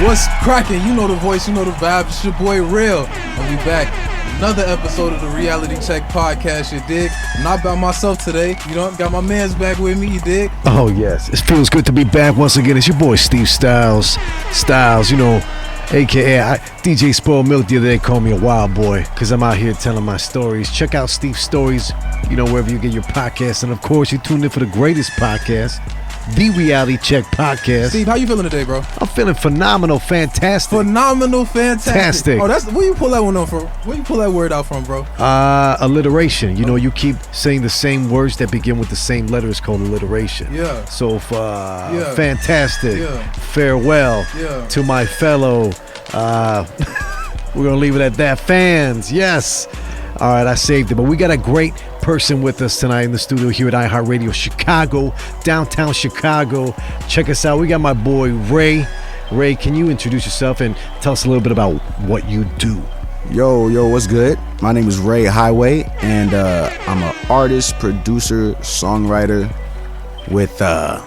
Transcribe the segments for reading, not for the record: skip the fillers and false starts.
What's cracking? You know the voice, you know the vibe. It's your boy Real, and we back. Another episode of the Reality Check podcast, you dig? I'm not by myself today. You know, got my mans back with me, you dig? Oh, yes. It feels good to be back once again. It's your boy Steve Stylez. Stylez, you know, a.k.a. DJ Spoiled Milk. The other day called me a wild boy because I'm out here telling my stories. Check out Steve's Stories, you know, wherever you get your podcast. And, of course, you tuned in for the greatest podcast, the Reality Check podcast. Steve, how you feeling today, bro? I'm feeling phenomenal, fantastic. Phenomenal, fantastic. Oh, that's where you pull that one on from? Where you pull that word out from, bro? Alliteration. You know, you keep saying the same words that begin with the same letter. It's called alliteration. Yeah. So, fantastic. Yeah. Farewell to my fellow. We're gonna leave it at that. Fans, yes. All right, I saved it. But we got a great person with us tonight in the studio here at iHeartRadio Chicago, downtown Chicago. Check us out. We got my boy Ray. Ray, can you introduce yourself and tell us a little bit about what you do? Yo, what's good? My name is Ray Hiiway, and I'm an artist, producer, songwriter with a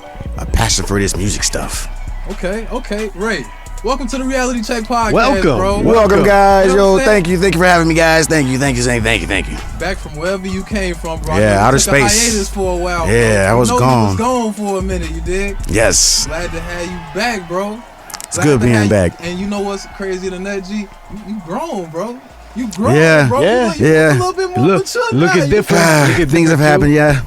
passion for this music stuff. Okay, Ray. Welcome to the Reality Check podcast, Welcome, bro. Welcome, guys. You know thank you for having me, guys. Thank you. Back from wherever you came from, bro. Yeah, outer space. space. Hiatus for a while. Yeah, bro. I was gone. You was gone for a minute, you dig? Yes. Glad to have you back, bro. It's good being back. And you know what's crazier than that, G? You grown, bro. You grown, Yeah, bro. yeah, You yeah. a little bit more mature Look now. at different. Things have happened. Yeah.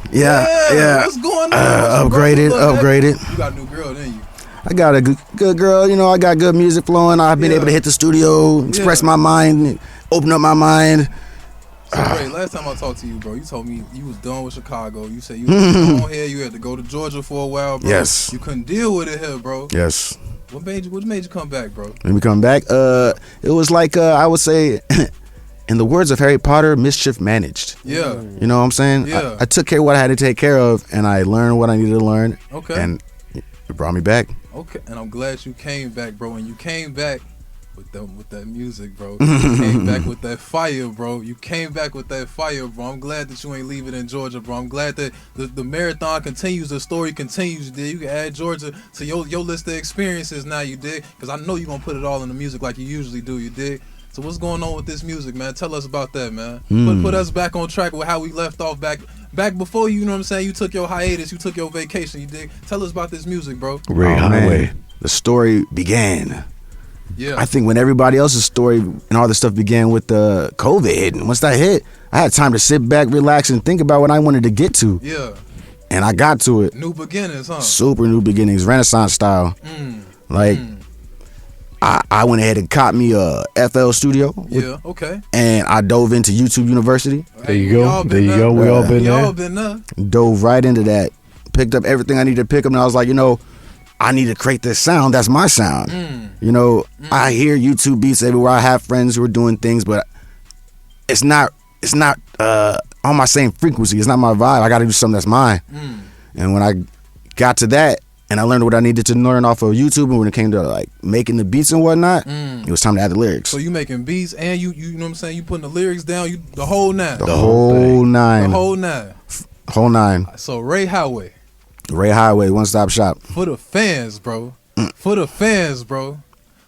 What's going on? Upgraded. You got a new girl, didn't you? I got a good girl. You know, I got good music flowing. I've been able to hit the studio, express my mind, open up my mind. So, Ray, last time I talked to you, bro, you told me you was done with Chicago. You said you was on here. You had to go to Georgia for a while, bro. Yes. You couldn't deal with it here, bro. Yes. What made you come back, bro? Let me come back. It was like I would say, in the words of Harry Potter, mischief managed. Yeah. You know what I'm saying? Yeah. I took care of what I had to take care of, and I learned what I needed to learn. Okay. And it brought me back. Okay, and I'm glad you came back, bro. And you came back with that music, bro. You came back with that fire, bro. You came back with that fire, bro. I'm glad that you ain't leaving in Georgia, bro. I'm glad that the marathon continues, the story continues, you dig? You can add Georgia to your list of experiences now, you dig? Because I know you're going to put it all in the music like you usually do, you dig? So what's going on with this music, man? Tell us about that, man. Put us back on track with how we left off back before you know what I'm saying, you took your hiatus, you took your vacation, you dig? Tell us about this music, bro. Ray Hiiway. The story began. Yeah. I think when everybody else's story and all this stuff began with the COVID hitting, once that hit, I had time to sit back, relax, and think about what I wanted to get to. Yeah. And I got to it. New beginnings, huh? Super new beginnings, Renaissance style. I went ahead and caught me a FL Studio. Yeah, okay. And I dove into YouTube University. There you go. We all been there. Dove right into that. Picked up everything I needed to pick up, and I was like, you know, I need to create this sound. That's my sound. You know, I hear YouTube beats everywhere. I have friends who are doing things, but it's not on my same frequency. It's not my vibe. I got to do something that's mine. And when I got to that, and I learned what I needed to learn off of YouTube, and when it came to like making the beats and whatnot, it was time to add the lyrics. So you making beats and you know what I'm saying, you putting the lyrics down, the whole nine. The whole nine. Whole nine. So Ray Hiiway, one stop shop. For the fans, bro.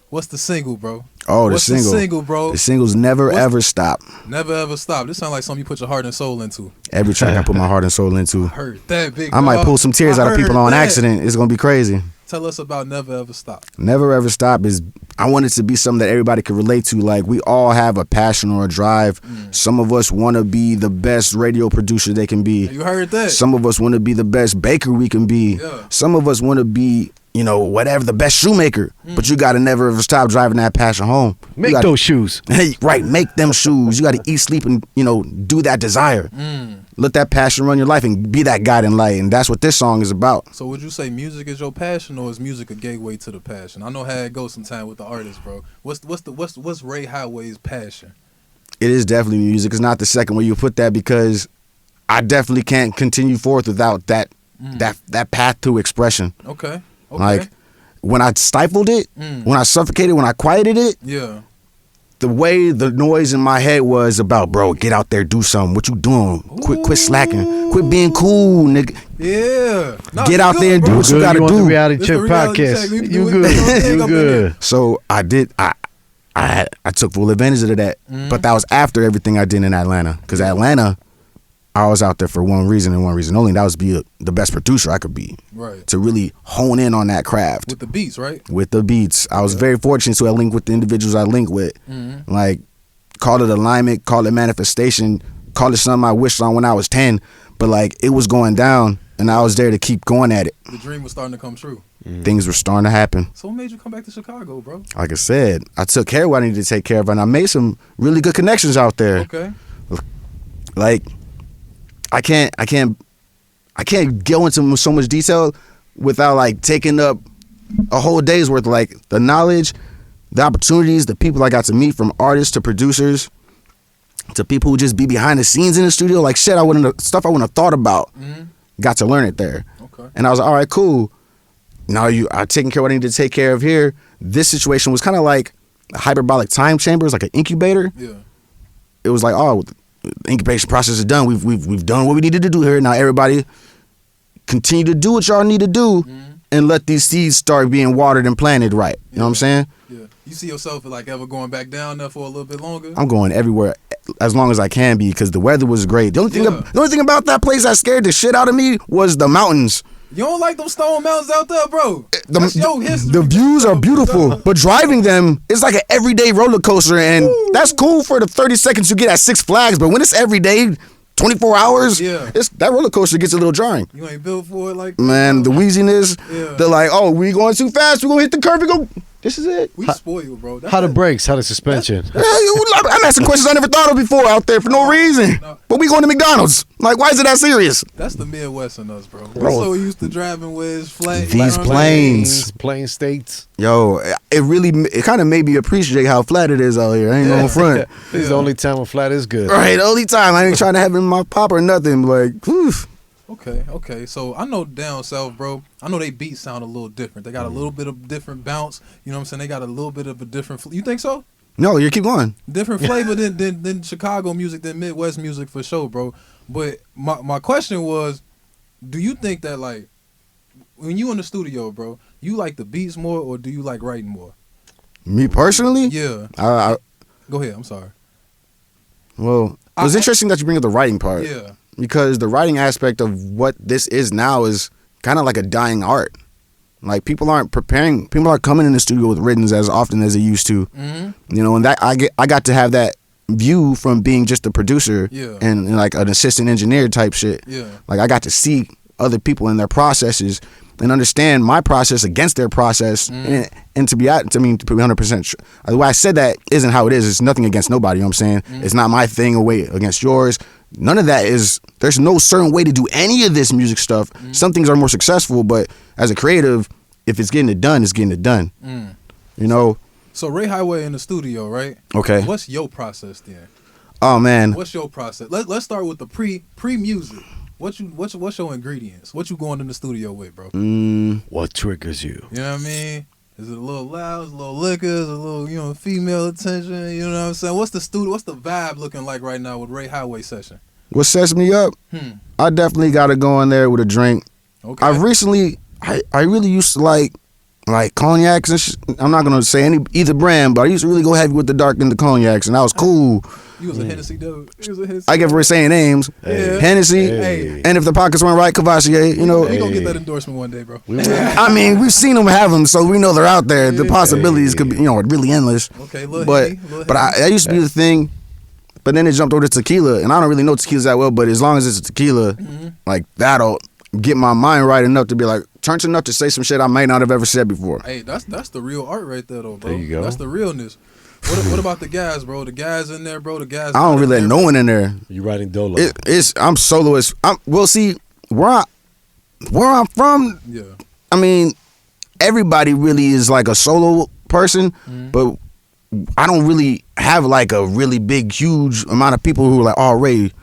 What's the single, bro? Oh, What's the single, bro? The singles never ever stop. Never ever stop. This sounds like something you put your heart and soul into. Every track I put my heart and soul into. I heard that, big I might pull some tears out of people on accident. It's gonna be crazy. Tell us about Never Ever Stop. Never Ever Stop is, I want it to be something that everybody could relate to. Like, we all have a passion or a drive. Some of us want to be the best radio producer they can be. You heard that? Some of us want to be the best baker we can be. Yeah. Some of us want to be, you know, whatever, the best shoemaker. But you got to never ever stop driving that passion home. Make those shoes. Right, make them shoes. You got to eat, sleep, and, you know, do that desire. Let that passion run your life and be that guiding light. And that's what this song is about. So would you say music is your passion, or is music a gateway to the passion? I know how it goes sometimes with the artist, bro. What's Ray Hiiway's passion? It is definitely music. It's not the second way you put that, because I definitely can't continue forth without that path to expression. Okay. Like, when I stifled it, when I suffocated, when I quieted it, the way the noise in my head was about, bro, get out there, do something. What you doing? Quit slacking. Quit being cool, nigga. Yeah. No, get out there and do what you gotta do. The Reality Check podcast. You good. You good. So I did. I took full advantage of that, but that was after everything I did in Atlanta. Because Atlanta, I was out there for one reason and one reason only. And that was be the best producer I could be. Right. To really hone in on that craft. With the beats, right? With the beats. I was very fortunate to link with the individuals I link with. Like, call it alignment, call it manifestation, call it something I wished on when I was 10. But like, it was going down, and I was there to keep going at it. The dream was starting to come true. Things were starting to happen. So what made you come back to Chicago, bro? Like I said, I took care of what I needed to take care of, and I made some really good connections out there. Okay. Like, I can't go into so much detail without like taking up a whole day's worth. Like the knowledge, the opportunities, the people I got to meet, from artists to producers to people who just be behind the scenes in the studio. Like shit, stuff I wouldn't have thought about. Got to learn it there. Okay. And I was like, all right, cool. Now I taking care of what I need to take care of here. This situation was kind of like a hyperbolic time chamber. It's like an incubator. Yeah. It was like, oh, the incubation process is done. We've done what we needed to do here. Now everybody continue to do what y'all need to do, and let these seeds start being watered and planted right. You know what I'm saying? Yeah. You see yourself like ever going back down there for a little bit longer? I'm going everywhere as long as I can be, because the weather was great. The only thing about that place that scared the shit out of me was the mountains. You don't like them stone mountains out there, bro? That's your history. The views are beautiful, but driving them, it's like an everyday roller coaster, and that's cool for the 30 seconds you get at Six Flags, but when it's every day, 24 hours, that roller coaster gets a little jarring. You ain't built for it like that. Man, the wheeziness, they're like, oh, we going too fast, we're going to hit the curve, we go. This is it. We spoiled, bro. How the brakes? How the suspension? I'm asking questions I never thought of before out there for no reason. But we going to McDonald's. Like, why is it that serious? That's the Midwest in us, bro. We're so used to driving with flat. These plains. Plain states. Yo, it kind of made me appreciate how flat it is out here. I ain't going front. It's the only time when flat is good. Right, the only time. I ain't trying to have it in my pop or nothing. Like, whew. Okay. So I know down south, bro. I know they beats sound a little different. They got a little bit of different bounce. You know what I'm saying? They got a little bit of a different. You think so? No, you keep going. Different flavor than Chicago music, than Midwest music for sure, bro. But my question was, do you think that like when you in the studio, bro, you like the beats more or do you like writing more? Me personally? Yeah. Go ahead. I'm sorry. Well, it was interesting that you bring up the writing part. Yeah. Because the writing aspect of what this is now is kind of like a dying art. Like people aren't coming in the studio with writtens as often as they used to. You know, and that I got to have that view from being just a producer and like an assistant engineer type shit. Yeah. Like I got to see other people and their processes and understand my process against their process. And to be 100% sure, the way I said that isn't how it is. It's nothing against nobody, you know what I'm saying? It's not my thing away against yours. None of that is, there's no certain way to do any of this music stuff. Some things are more successful, but as a creative, if it's getting it done, it's getting it done. You know? So Ray Hiiway in the studio, right? Okay. What's your process then? Oh man. What's your process? Let's start with the pre-music. What's your ingredients? What you going in the studio with, bro? What triggers you? You know what I mean? Is it a little loud? Is it a little liquor? Is it a little, female attention? You know what I'm saying? What's the vibe looking like right now with Ray Hiiway session? What sets me up? I definitely got to go in there with a drink. Okay. I've recently, I really used to like cognacs and I'm not gonna say either brand, but I used to really go heavy with the dark and the cognacs, and that was cool. You was a Hennessy dude. I get for saying names. Hey. Hennessy. Hey. And if the pockets weren't right, Cavassier. You know. We gonna get that endorsement one day, bro. I mean, we've seen them have them, so we know they're out there. The possibilities could be, really endless. Okay, but I used to be the thing. But then it jumped over to tequila, and I don't really know tequilas that well. But as long as it's a tequila, like that'll get my mind right enough to be like turns enough to say some shit I might not have ever said before. Hey, that's the real art right there, though, bro. There you go. That's the realness. What about the guys, bro? The guys in there, bro. The guys. I don't really let no one in there. You writing dolo? I'm soloist. We'll see where I'm from. Yeah. I mean, everybody really is like a solo person, but I don't really have like a really big, huge amount of people who are like, oh, Ray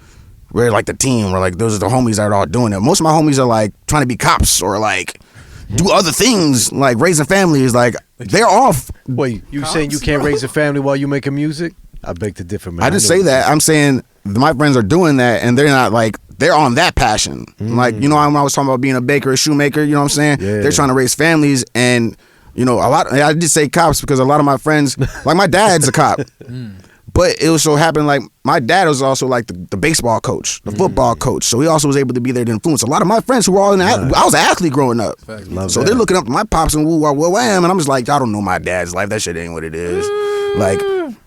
like the team, or like those are the homies that are all doing it. Most of my homies are like trying to be cops or like, do other things like raising families. Like they're off. Wait, you saying you can't raise a family while you making music? I beg to differ, man. I just say that. I'm saying my friends are doing that, and they're not like they're on that passion. Like I was talking about being a baker, a shoemaker. You know what I'm saying? Yeah. They're trying to raise families, and a lot. I did say cops because a lot of my friends, like my dad's a cop. But it was so happened like my dad was also like the baseball coach, the football coach. So he also was able to be there to influence a lot of my friends who were all in I was an athlete growing up. So they're looking up to my pops and woo wham, and I'm just like, I don't know my dad's life. That shit ain't what it is. Like,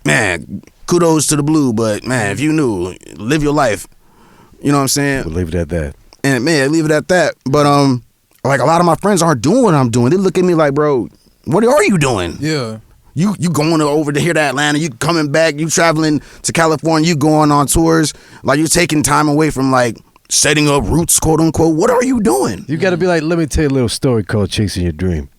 man, kudos to the blue, but man, if you knew, live your life. You know what I'm saying? We'll leave it at that. And man, leave it at that. But like a lot of my friends aren't doing what I'm doing. They look at me like, bro, what are you doing? Yeah. You going over to here to Atlanta, you coming back, you traveling to California, you going on tours, like you're taking time away from like setting up roots, quote unquote. What are you doing? You got to be like, let me tell you a little story called Chasing Your Dream.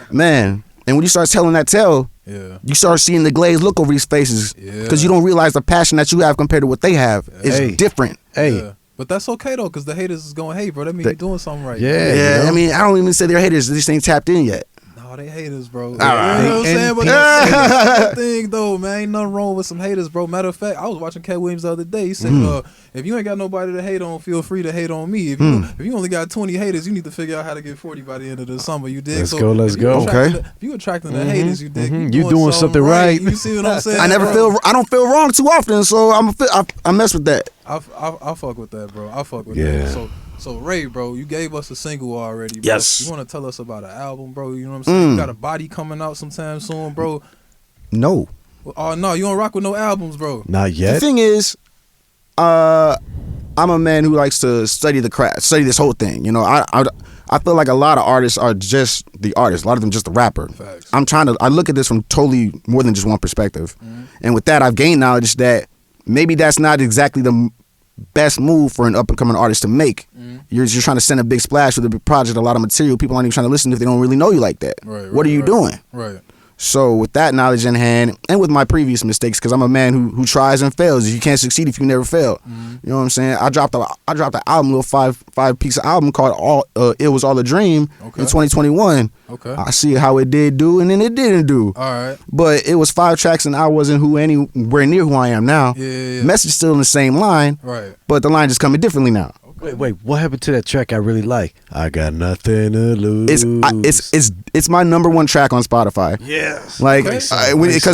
Man, and when you start telling that tale, you start seeing the glazed look over these faces because you don't realize the passion that you have compared to what they have is different. Hey. But that's okay though, because the haters is going, hey, bro, that means you're doing something right. Yeah. I mean, I don't even say they're haters. They just ain't tapped in yet. No, they haters, bro. All right. You know what I'm saying? But that's the thing, though, man. Ain't nothing wrong with some haters, bro. Matter of fact, I was watching Cat Williams the other day. He said, if you ain't got nobody to hate on, feel free to hate on me. If you only got 20 haters, you need to figure out how to get 40 by the end of the summer. You dig? Let's go. Okay. If you attracting the haters, you dig? You doing something right. You see what I'm saying? I don't feel wrong too often, so I mess with that. I fuck with that, bro. I fuck with that. So Ray, bro, you gave us a single already, bro. Yes. You want to tell us about an album, bro? You know what I'm saying? You got a body coming out sometime soon, bro. No. Oh no, you don't rock with no albums, bro. Not yet. The thing is, I'm a man who likes to study the craft, study this whole thing. I feel like a lot of artists are just the artist. A lot of them just the rapper. Facts. I look at this from totally more than just one perspective. And with that, I've gained knowledge that maybe that's not exactly the best move for an up-and-coming artist to make. You're trying to send a big splash with a big project, a lot of material. People aren't even trying to listen if they don't really know you like that. What are you doing? Right. So with that knowledge in hand, and with my previous mistakes, because I'm a man who tries and fails. You can't succeed if you never fail. You know what I'm saying? I dropped an album, little five piece of album called It Was All a Dream in 2021. Okay. I see how it did do, and then it didn't do. All right. But it was 5 tracks, and I wasn't anywhere near who I am now. Yeah. Message still in the same line. Right. But the line just coming differently now. Wait, what happened to that track I really like? I got nothing to lose. It's my number one track on Spotify. Yes. Like, because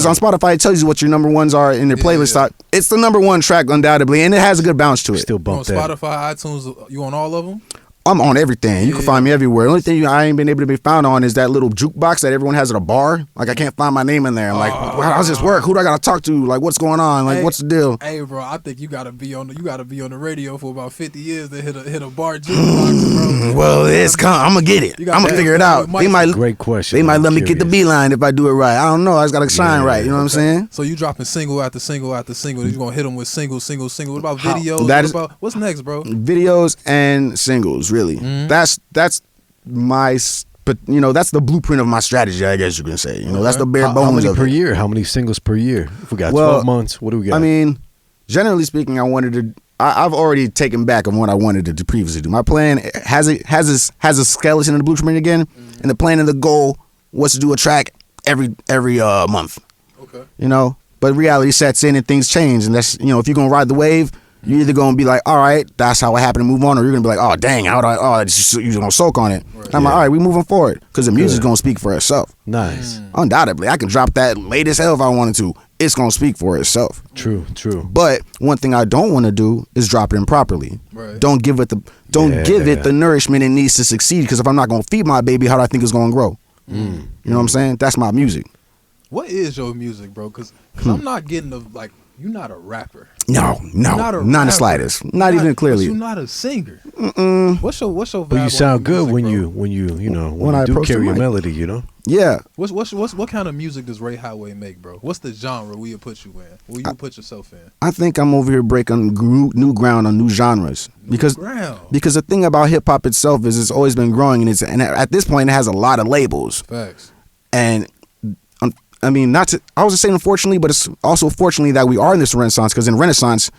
on Spotify it tells you what your number ones are in their playlist. It's the number one track undoubtedly, and it has a good bounce to it. Still bump that. On Spotify, iTunes, you on all of them? I'm on everything. You can find me everywhere. The only thing I ain't been able to be found on is that little jukebox that everyone has at a bar. Like, I can't find my name in there. I'm like, how does this work? Who do I gotta talk to? Like, what's going on? Like, what's the deal? Hey, bro, I think you gotta be on the radio for about 50 years to hit a bar jukebox, bro. Well, I'm gonna get it. I'm gonna figure it out. Great question. They might let me get the beeline if I do it right. I don't know. I just gotta shine right. You know what I'm saying? So you dropping single after single after single. You gonna hit them with single. What about videos? What's next, bro? Videos and singles, really. That's my, but that's the blueprint of my strategy. I guess you can say. That's the bare bones. How many of per it. year? How many singles per year? If we got 12 months, what do we got? I mean, generally speaking, I've already taken back on what I wanted to previously do. My plan has a skeleton in the blueprint again, and the plan and the goal was to do a track every month. Okay. But reality sets in and things change, and that's if you're gonna ride the wave, you're either gonna be like, all right, that's how it happened, to move on, or you're gonna be like, oh dang, you're gonna soak on it. Right. I'm like, all right, we moving forward because the music's gonna speak for itself. Nice. Undoubtedly, I can drop that late as hell if I wanted to. It's gonna speak for itself. True. But one thing I don't want to do is drop it improperly. Right. Don't give it the nourishment it needs to succeed. Because if I'm not gonna feed my baby, how do I think it's gonna grow? You know what I'm saying? That's my music. What is your music, bro? Because I'm not getting you're not a rapper. No, not in the slightest. Not even clearly. You're not a singer. What's your vibe? But you sound good music, when bro? when you do carry a melody, Yeah. What kind of music does Ray Hiiway make, bro? What's the genre will you put you in? Will you put yourself in? I think I'm over here breaking new ground on new genres. Because the thing about hip hop itself is it's always been growing, and at this point it has a lot of labels. Facts. And I mean, I was just saying unfortunately, but it's also fortunately that we are in this renaissance, because in Renaissance,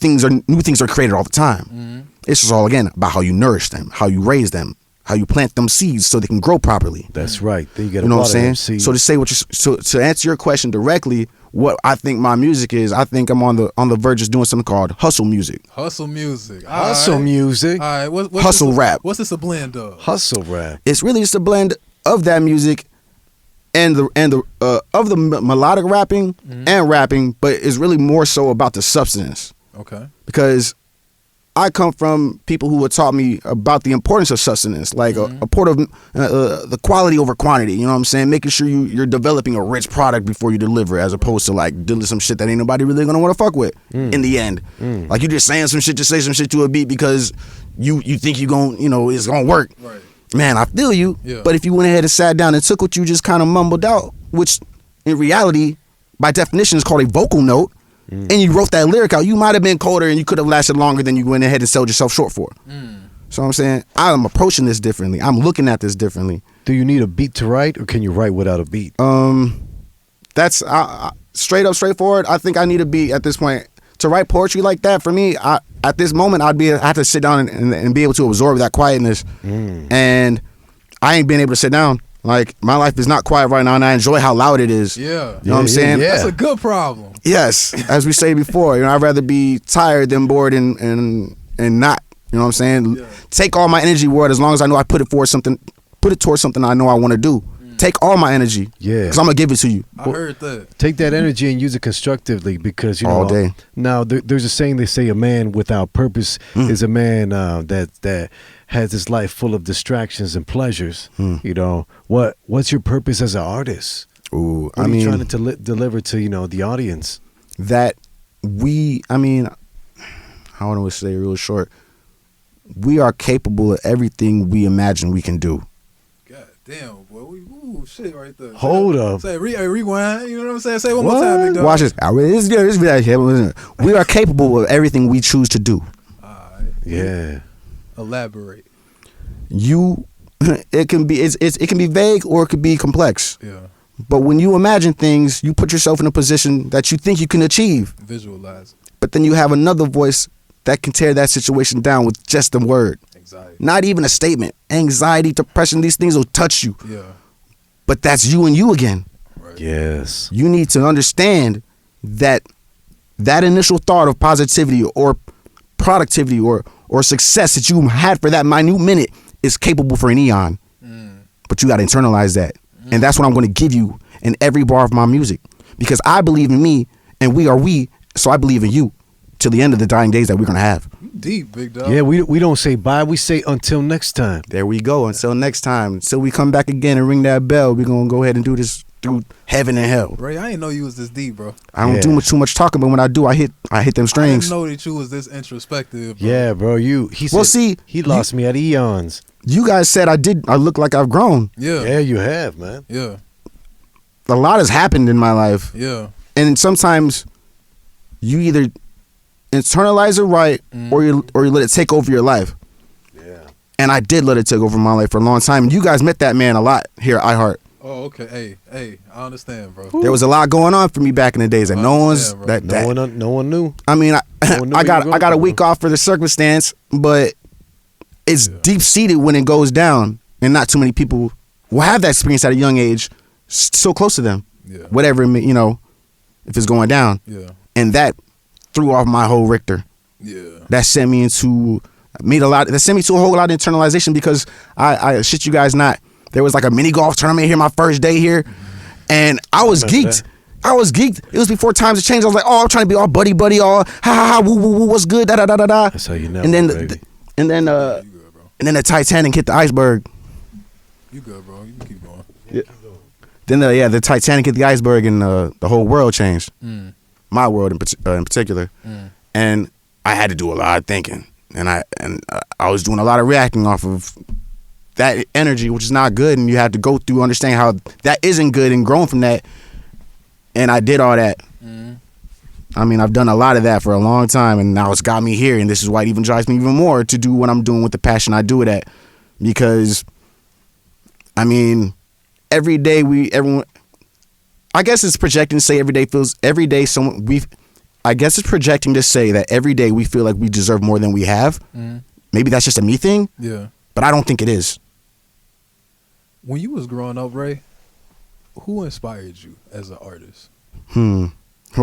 new things are created all the time. It's just all, again, about how you nourish them, how you raise them, how you plant them seeds so they can grow properly. That's right. Then you got you know what I'm saying. So to say to answer your question directly, what I think my music is, I think I'm on the verge of doing something called hustle music. Hustle music. Hustle music. All right. What's hustle rap. What's this a blend of? Hustle rap. It's really just a blend of that music and the melodic rapping and rapping, but it's really more so about the substance. Okay. Because I come from people who had taught me about the importance of sustenance, like a part of the quality over quantity. You know what I'm saying? Making sure you're developing a rich product before you deliver, as opposed to like dealing some shit that ain't nobody really gonna want to fuck with in the end. Like you just saying some shit, just say some shit to a beat because you think you gon' it's gonna work. Right. Man, I feel you. Yeah. But if you went ahead and sat down and took what you just kind of mumbled out, which in reality, by definition, is called a vocal note. And you wrote that lyric out, you might have been colder and you could have lasted longer than you went ahead and sold yourself short for. So I'm saying I'm approaching this differently. I'm looking at this differently. Do you need a beat to write, or can you write without a beat? That's straightforward. I think I need a beat at this point to write poetry like that. For me, at this moment, I have to sit down and be able to absorb that quietness. And I ain't been able to sit down. Like, my life is not quiet right now, and I enjoy how loud it is. Yeah. You know what I'm saying? Yeah. That's a good problem. Yes. As we say before, I'd rather be tired than bored and not. You know what I'm saying? Yeah. Take all my energy, as long as I know I put it towards something I know I want to do. Take all my energy. Yeah. Because I'm going to give it to you. I heard that. Take that energy and use it constructively, because all day. Now there's a saying, they say a man without purpose is a man that has his life full of distractions and pleasures. What's your purpose as an artist? Ooh, What are you trying to deliver to the audience? That I want to say real short, we are capable of everything we imagine we can do. God damn, boy. Ooh, shit right there. Hold up. Say, rewind. You know what I'm saying? Say it one more time, big dog. Watch this. We are capable of everything we choose to do. Yeah. Elaborate. It can be vague or it could be complex. Yeah. But when you imagine things, you put yourself in a position that you think you can achieve. Visualize. But then you have another voice that can tear that situation down with just a word. Anxiety. Not even a statement. Anxiety, depression, these things will touch you. Yeah. But that's you and you again. Right. Yes. You need to understand that initial thought of positivity or productivity or success that you had for that minute minute is capable for an eon. But you got to internalize that. And that's what I'm going to give you in every bar of my music. Because I believe in me, and we are we, so I believe in you till the end of the dying days that we're going to have. Deep, big dog. Yeah, we don't say bye, we say until next time. There we go. Until next time. Until we come back again and ring that bell, we're going to go ahead and do this through heaven and hell. Ray, I didn't know you was this deep, bro. I don't do too much talking, but when I do, I hit them strings. I didn't know that you was this introspective, bro. Yeah, bro. He lost me at eons. You guys said I look like I've grown. Yeah. Yeah, you have, man. Yeah. A lot has happened in my life. Yeah. And sometimes you either internalize it right or you let it take over your life. Yeah. And I did let it take over my life for a long time. And you guys met that man a lot here at iHeart. Oh, okay. Hey, I understand, bro. There was a lot going on for me back in the days that I no one knew. I mean, knew I you got were a going week for. off for the circumstance, but it's deep seated when it goes down, and not too many people will have that experience at a young age, so close to them. Yeah. Whatever, if it's going down. Yeah. And that threw off my whole Richter. Yeah. That sent me to a whole lot of internalization, because I shit you guys not, there was like a mini golf tournament here my first day here, and I was geeked. It was before times had changed. I was like, I'm trying to be all buddy, all ha ha ha, woo woo woo, what's good, da da da da da. That's how you know. And then You good, bro. and then the Titanic hit the iceberg. You good, bro. You can keep going. Yeah. Then the Titanic hit the iceberg, and the whole world changed. My world in particular. And I had to do a lot of thinking, and I was doing a lot of reacting off of that energy, which is not good, and you have to go through understanding how that isn't good and growing from that. And I did all that. I mean, I've done a lot of that for a long time, and now it's got me here, and this is why it even drives me even more to do what I'm doing with the passion I do it at. Because I mean, every day everyone, I guess it's projecting to say I guess it's projecting to say that every day we feel like we deserve more than we have. Maybe that's just a me thing. Yeah. But I don't think it is. When you was growing up, Ray, who inspired you as an artist? Well,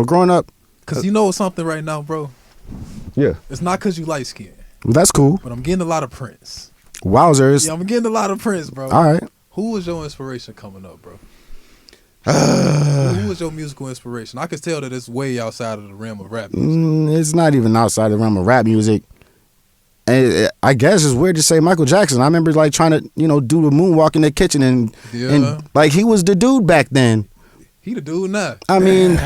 growing up, Because you know something right now, bro. yeah, It's not because you light skinned, that's cool. but I'm getting a lot of Prince. Wowzers. Yeah, I'm getting a lot of Prince, bro. All right. Who was your inspiration coming up, bro? Who was your musical inspiration? I could tell that it's way outside of the realm of rap music. It's not even outside the realm of rap music. And I guess it's weird to say Michael Jackson. I remember like trying to, do the moonwalk in the kitchen and like he was the dude back then. He the dude now. I mean,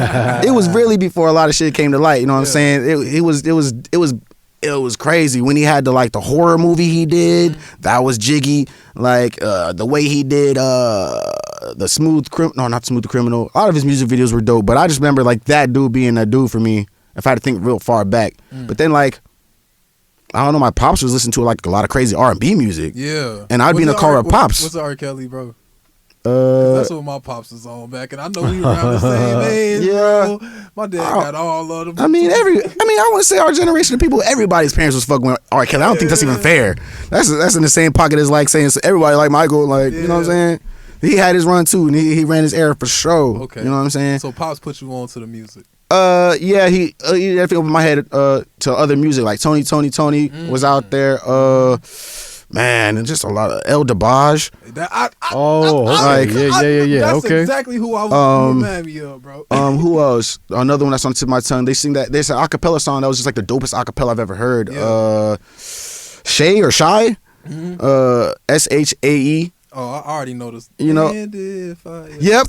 it was really before a lot of shit came to light. You know what I'm saying? It was crazy when he had the horror movie he did. That was jiggy. Like the way he did the not Smooth the Criminal. A lot of his music videos were dope. But I just remember like that dude being that dude for me. If I had to think real far back. But then like, I don't know, my pops was listening to like a lot of crazy R&B music. Yeah. And I'd be in the car with pops. What's R. Kelly, bro? That's what my pops was on back, and I know we were around the same age. Yeah, bro. My dad got all of them. I want to say our generation of people, everybody's parents was fucking with R. Kelly. I don't think that's even fair. That's in the same pocket as like saying everybody like Michael, like you know what I'm saying. He had his run too, and he ran his era for sure. Okay, you know what I'm saying. So pops put you on to the music. Yeah, he definitely opened my head to other music like Tony was out there. Man, and just a lot of El DeBarge. Yeah. That's okay. exactly who I was remind me of, bro. Who else? Another one that's on the tip of my tongue. There's an acapella song that was just like the dopest acapella I've ever heard. Yeah. Shay or Shy, SHAE. Oh, I already noticed. Yep,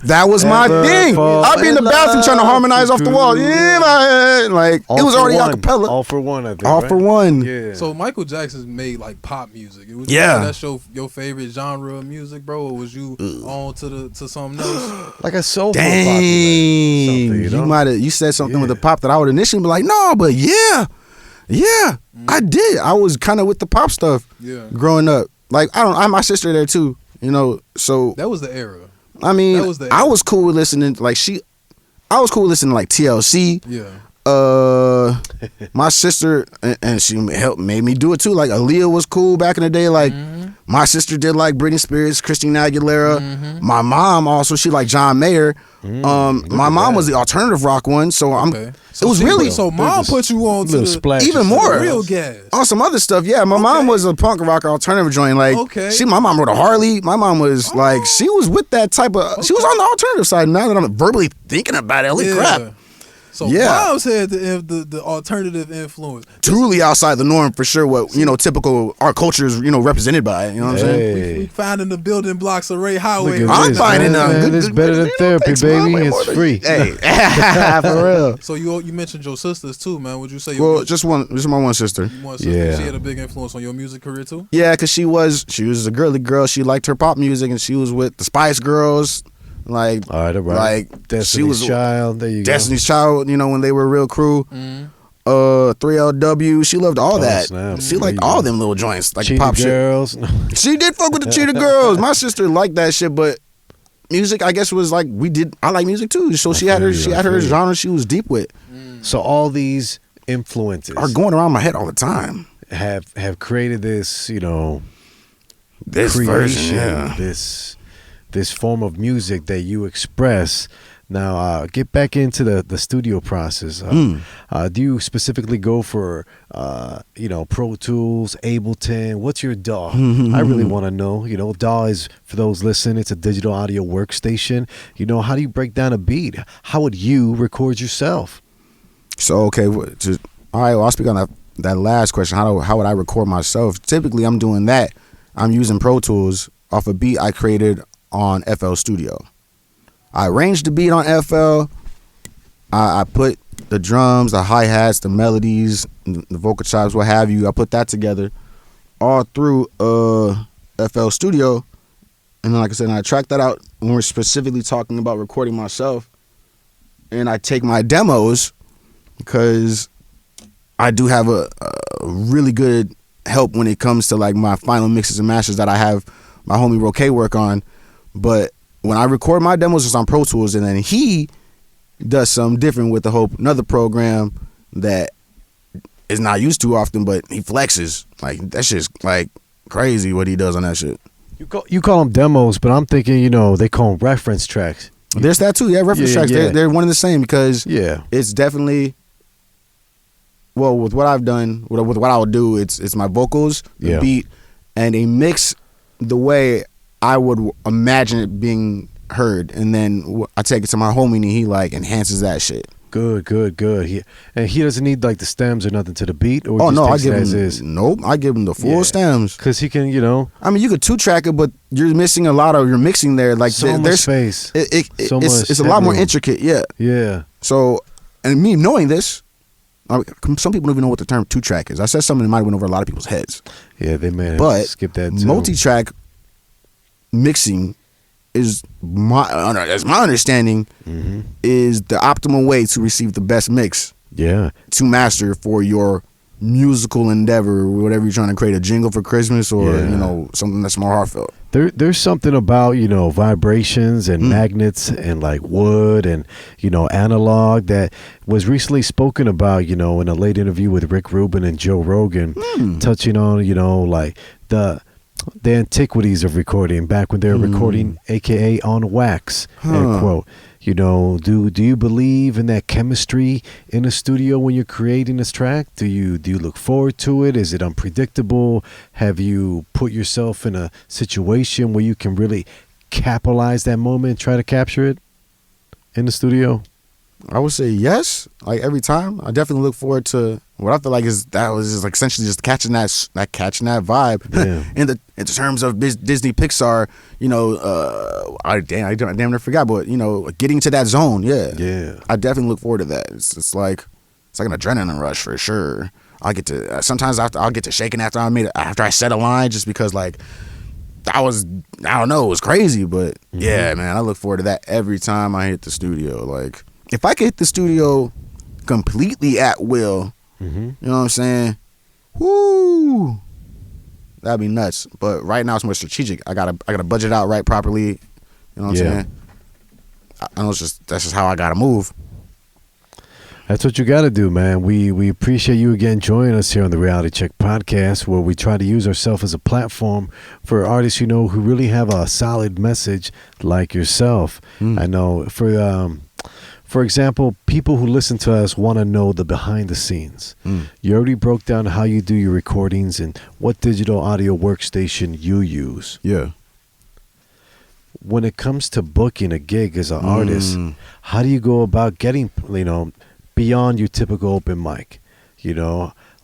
that was my thing. I'd be in the bathroom trying to harmonize off the wall. Yeah, like it was already acapella. All for one, I think. All for one. Yeah. So Michael Jackson made like pop music. That's your favorite genre of music, bro, or was you on to something else? Like a soulful pop. You said something with the pop that I would initially be like, no, but yeah, I did. I was kind of with the pop stuff. Yeah. Growing up, like I'm my sister there too. So that was the era. I mean, I was cool with listening like TLC. Yeah. My sister and she made me do it too. Like Aaliyah was cool back in the day. Like my sister did like Britney Spears, Christina Aguilera. My mom also, she liked John Mayer. My mom was the alternative rock one. So it was really so mom put you on to even more real gas on some other stuff. Yeah, my mom was a punk rock alternative joint. Like my mom rode a Harley. My mom was like she was with that type of. She was on the alternative side. Now that I'm verbally thinking about it, holy crap. So moms had the alternative influence. Truly outside the norm for sure. What typical our culture is represented by. You know what I'm saying? We finding the building blocks of Ray Hiiway. I'm finding them. It's better than therapy, baby. It's free. Hey, for real. So you mentioned your sisters too, man. Would you say? Just my one sister. Yeah. She had a big influence on your music career too. Yeah, because she was a girly girl. She liked her pop music, and she was with the Spice Girls. Like, all right. Like Destiny's Child. There you go. Destiny's Child. When they were a real crew. 3LW. She loved all that. Snap. She liked all them little joints, like Cheetah pop Girls. Shit. She did fuck with the Cheetah Girls. My sister liked that shit, but music, I guess, was like I like music too. So she had her genre she was deep with. So all these influences are going around my head all the time. Have created this, this creation, version, this form of music that you express. Now, get back into the studio process. Do you specifically go for, Pro Tools, Ableton? What's your DAW? I really want to know. DAW is, for those listening, it's a digital audio workstation. How do you break down a beat? How would you record yourself? So, okay, all right, well, I'll speak on that last question. How would I record myself? Typically, I'm doing that. I'm using Pro Tools off a beat I created on FL Studio. I arranged the beat on FL. I put the drums, the hi-hats, the melodies, the vocal chops, what have you. I put that together all through FL Studio. And then, like I said, I track that out when we're specifically talking about recording myself. And I take my demos because I do have a really good help when it comes to like my final mixes and masters that I have my homie Roque work on. But when I record my demos, it's on Pro Tools, and then he does something different with another program that is not used to often, but he flexes. Like, that shit's like crazy what he does on that shit. You call them demos, but I'm thinking, they call them reference tracks. There's that too. Yeah, reference tracks. Yeah. They're one and the same because Yeah. it's definitely. Well, with what I've done, with what I'll do, it's my vocals, the beat, and a mix the way I would imagine it being heard, and then I take it to my homie and he like enhances that shit. Good. He doesn't need like the stems or nothing to the beat. Or I give him I give him the full stems because he can, I mean, you could 2-track it, but you're missing a lot of your mixing there. Like so much there's space. It's a lot more intricate. Yeah. So, and me knowing this, some people don't even know what the term 2-track is. I said something that might have went over a lot of people's heads. Yeah, they may have skipped that too. Multi-track mixing is as my understanding is the optimal way to receive the best mix. Yeah. To master for your musical endeavor, or whatever you're trying to create, a jingle for Christmas or something that's more heartfelt. There's something about vibrations and magnets and like wood and analog that was recently spoken about in a late interview with Rick Rubin and Joe Rogan, touching on like the antiquities of recording back when they were recording, aka on wax. End quote. Do you believe in that chemistry in a studio when you're creating this track? Do you look forward to it? Is it unpredictable? Have you put yourself in a situation where you can really capitalize that moment and try to capture it in the studio? I would say yes. Like every time, I definitely look forward to what I feel like that was just like essentially just catching that vibe. Yeah. in terms of Disney Pixar, I damn near forgot, but getting to that zone, yeah. I definitely look forward to that. It's like an adrenaline rush for sure. I get to sometimes I'll get to shaking after I said a line just because like I don't know, it was crazy, but yeah, man, I look forward to that every time I hit the studio. Like if I could hit the studio completely at will, you know what I'm saying? Woo! That'd be nuts. But right now it's more strategic. I gotta budget out right properly. You know what I'm saying? I know that's just how I gotta move. That's what you got to do, man. We appreciate you again joining us here on the Reality Check podcast, where we try to use ourselves as a platform for artists who really have a solid message like yourself. I know for example, people who listen to us want to know the behind the scenes. You already broke down how you do your recordings and what digital audio workstation you use. Yeah. When it comes to booking a gig as an artist, how do you go about getting, beyond your typical open mic?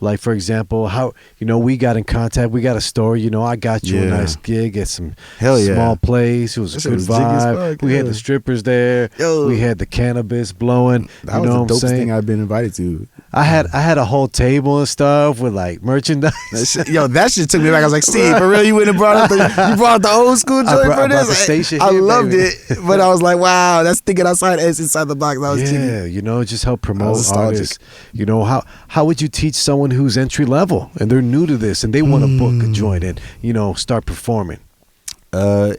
Like, for example, how, we got in contact, we got a story, I got you a nice gig at some small place. It was a good vibe. We had the strippers there. We had the cannabis blowing. That was the dopest thing I've been invited to. I had a whole table and stuff with like merchandise. That shit took me back. I was like, Steve, for real, you went and brought out the old school joint for this? I loved it, but I was like, wow, that's thinking outside inside the box. That was cheeky. Just help promote artists. How would you teach someone who's entry level and they're new to this and they want to book a joint and start performing? I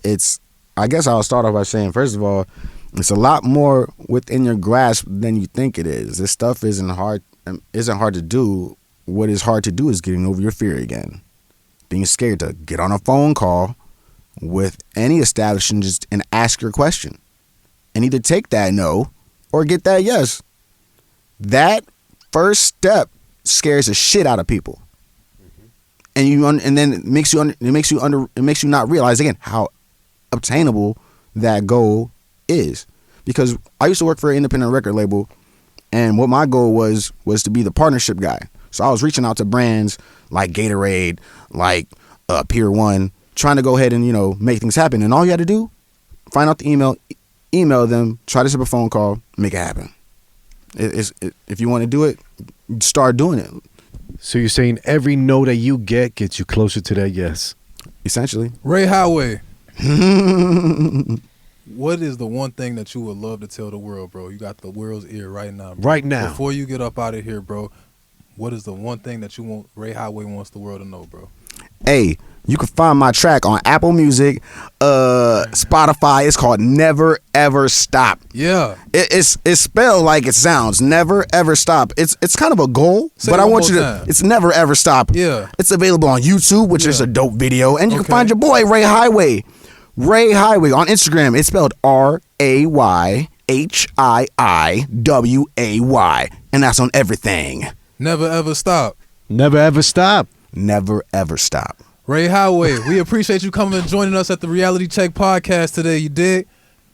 guess I'll start off by saying, first of all, it's a lot more within your grasp than you think it is. This stuff isn't hard to do. What is hard to do is getting over your fear again. Being scared to get on a phone call with any establishment and ask your question. And either take that no or get that yes. That first step scares the shit out of people. And then it makes you not realize again how obtainable that goal is. Because I used to work for an independent record label, and what my goal was to be the partnership guy. So I was reaching out to brands like Gatorade, like Pier 1, trying to go ahead and make things happen. And all you had to do, find out the email them, try to set up a phone call, make it happen. If you want to do it, start doing it. So you're saying every no that you get gets you closer to that yes? Essentially. Ray Hiiway. What is the one thing that you would love to tell the world, bro? You got the world's ear right now, bro. Right now. Before you get up out of here, bro, what is the one thing that you want Ray Hiiway wants the world to know, bro? Hey, You can find my track on Apple Music, Spotify. It's called Never Ever Stop. Yeah. It's spelled like it sounds. Never Ever Stop. It's kind of a goal, but I want you to. It's Never Ever Stop. Yeah. It's available on YouTube, which is a dope video, and you can find your boy Ray Hiiway. Ray Hiiway on Instagram. It's spelled RayHiiway, and that's on everything. Never ever stop. Never ever stop. Never ever stop. Ray Hiiway, we appreciate you coming and joining us at the Reality Check podcast today. You dig?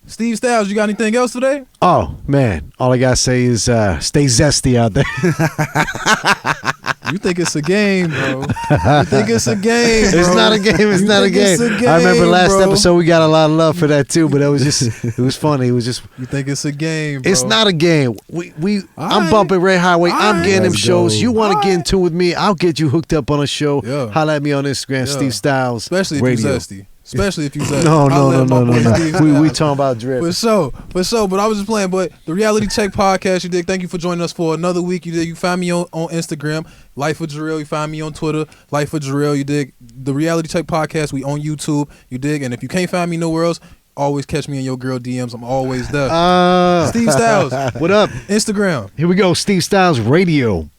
Steve Stylez, you got anything else today? Oh, man. All I got to say is stay zesty out there. You think it's a game, bro. You think it's a game, bro. It's not a game. It's not a game. I remember last episode we got a lot of love for that too, but it was just, it was funny. It was just. You think it's a game, bro. It's not a game. I'm bumping Ray Hiiway. I'm getting him shows. You want to get into with me? I'll get you hooked up on a show. Yeah. Holla at me on Instagram, Steve Stylez. Especially if Radio. you zesty. Especially if you zesty. No. We talking about drip. For sure. But I was just playing. But the Reality Check podcast, you dig. Thank you for joining us for another week. You dig. You find me on Instagram, Life of Jarrell. You find me on Twitter, Life of Jarrell. You dig. The Reality Check podcast, we on YouTube. You dig. And if you can't find me nowhere else, always catch me in your girl DMs. I'm always there. Steve Stylez. What up? Instagram. Here we go. Steve Stylez Radio.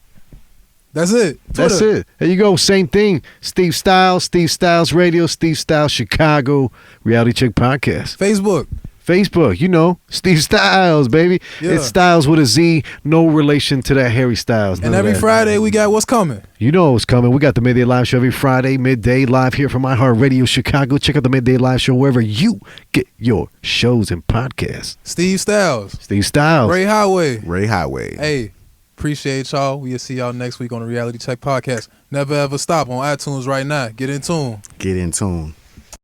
That's it. Twitter. That's it. There you go. Same thing. Steve Stylez Radio, Steve Stylez Chicago, Reality Check Podcast. Facebook, you know, Steve Stylez, baby. Yeah. It's Styles with a Z, no relation to that Harry Styles. And every Friday we got What's Coming. You know what's coming. We got the Midday Live Show every Friday, midday, live here from iHeartRadio Chicago. Check out the Midday Live Show wherever you get your shows and podcasts. Steve Stylez. Ray Hiiway. Hey. Appreciate y'all. We'll see y'all next week on the Reality Check podcast. Never ever stop on iTunes right now. Get in tune.